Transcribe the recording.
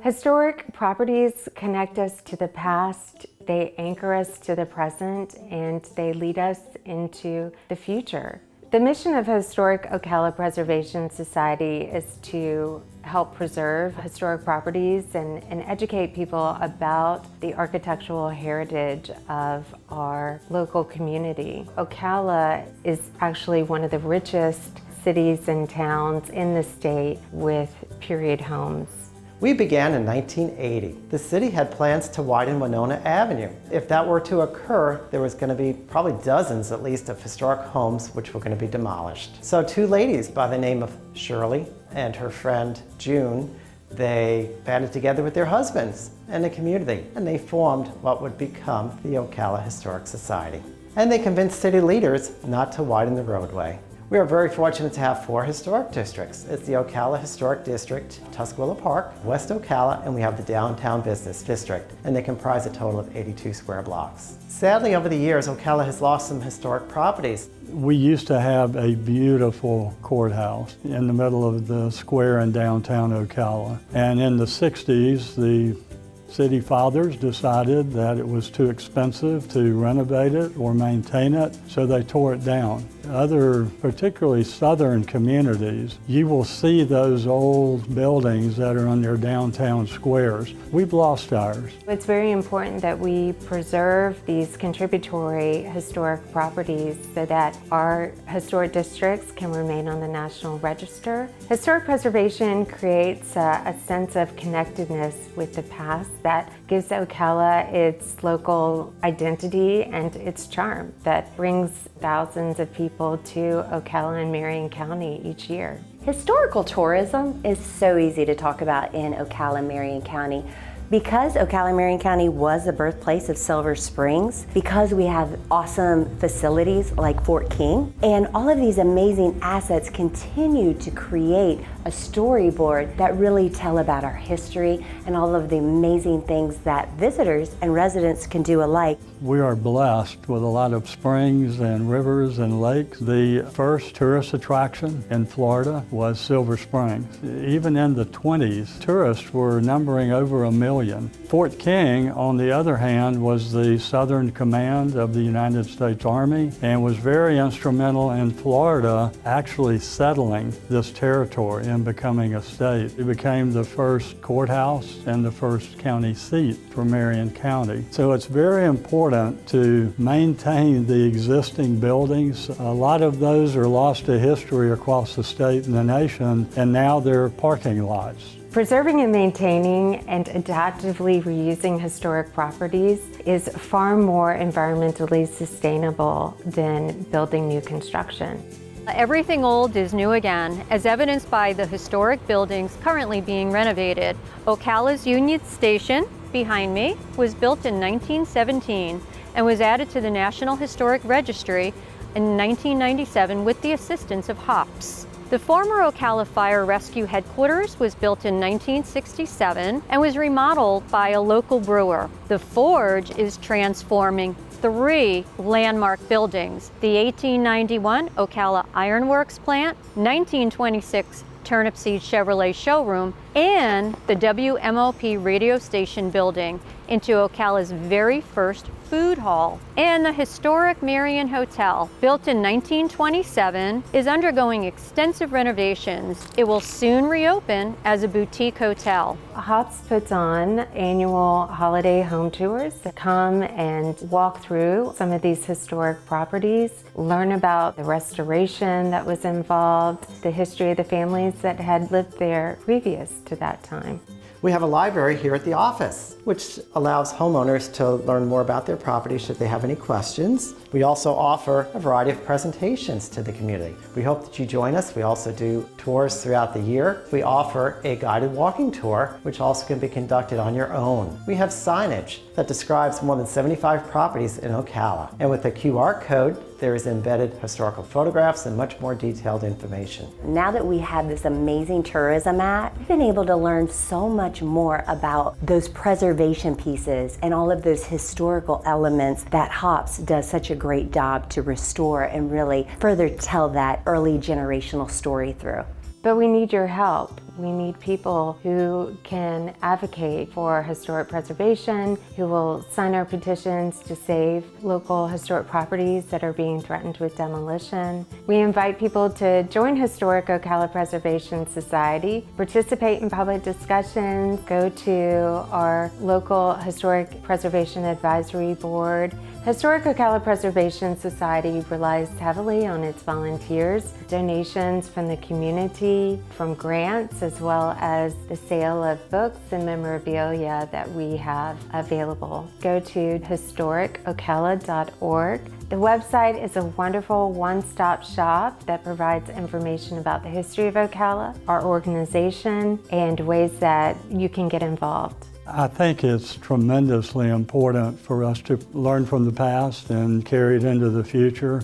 Historic properties connect us to the past, they anchor us to the present, and they lead us into the future. The mission of Historic Ocala Preservation Society is to help preserve historic properties and educate people about the architectural heritage of our local community. Ocala is actually one of the richest cities and towns in the state with period homes. We began in 1980. The city had plans to widen Winona Avenue. If that were to occur, there was going to be probably dozens at least of historic homes which were going to be demolished. So two ladies by the name of Shirley and her friend June, they banded together with their husbands and the community, and they formed what would become the Ocala Historic Society. And they convinced city leaders not to widen the roadway. We are very fortunate to have 4 historic districts. It's the Ocala Historic District, Tuscarora Park, West Ocala, and we have the Downtown Business District, and they comprise a total of 82 square blocks. Sadly, over the years, Ocala has lost some historic properties. We used to have a beautiful courthouse in the middle of the square in downtown Ocala. And in the 60s, the city fathers decided that it was too expensive to renovate it or maintain it, so they tore it down. Other, particularly southern communities, you will see those old buildings that are on their downtown squares. We've lost ours. It's very important that we preserve these contributory historic properties so that our historic districts can remain on the National Register. Historic preservation creates a sense of connectedness with the past that gives Ocala its local identity and its charm that brings thousands of people to Ocala and Marion County each year. Historical tourism is so easy to talk about in Ocala and Marion County. Because Ocala and Marion County was the birthplace of Silver Springs, because we have awesome facilities like Fort King, and all of these amazing assets continue to create a storyboard that really tell about our history and all of the amazing things that visitors and residents can do alike. We are blessed with a lot of springs and rivers and lakes. The first tourist attraction in Florida was Silver Springs. Even in the 20s, tourists were numbering over 1 million. Fort King, on the other hand, was the Southern Command of the United States Army and was very instrumental in Florida actually settling this territory and becoming a state. It became the first courthouse and the first county seat for Marion County. So it's very important to maintain the existing buildings. A lot of those are lost to history across the state and the nation, and now they're parking lots. Preserving and maintaining and adaptively reusing historic properties is far more environmentally sustainable than building new construction. Everything old is new again, as evidenced by the historic buildings currently being renovated. Ocala's Union Station, behind me, was built in 1917 and was added to the National Historic Registry in 1997 with the assistance of HOPS. The former Ocala Fire Rescue Headquarters was built in 1967 and was remodeled by a local brewer. The Forge is transforming 3 landmark buildings: the 1891 Ocala Ironworks plant, 1926 Turnipseed Chevrolet showroom, and the WMOP radio station building into Ocala's very first food hall. And the historic Marion Hotel, built in 1927, is undergoing extensive renovations. It will soon reopen as a boutique hotel. HOPS puts on annual holiday home tours. Come and walk through some of these historic properties, learn about the restoration that was involved, the history of the families that had lived there previous to that time. We have a library here at the office, which allows homeowners to learn more about their property should they have any questions. We also offer a variety of presentations to the community. We hope that you join us. We also do tours throughout the year. We offer a guided walking tour, which also can be conducted on your own. We have signage that describes more than 75 properties in Ocala. And with a QR code, there is embedded historical photographs and much more detailed information. Now that we have this amazing tourism app, we've been able to learn so much more about those preservation pieces and all of those historical elements that HOPS does such a great job to restore and really further tell that early generational story through. But we need your help. We need people who can advocate for historic preservation, who will sign our petitions to save local historic properties that are being threatened with demolition. We invite people to join Historic Ocala Preservation Society, participate in public discussions, go to our local Historic Preservation Advisory Board. Historic Ocala Preservation Society relies heavily on its volunteers, donations from the community, from grants, as well as the sale of books and memorabilia that we have available. Go to historicocala.org. The website is a wonderful one-stop shop that provides information about the history of Ocala, our organization, and ways that you can get involved. I think it's tremendously important for us to learn from the past and carry it into the future.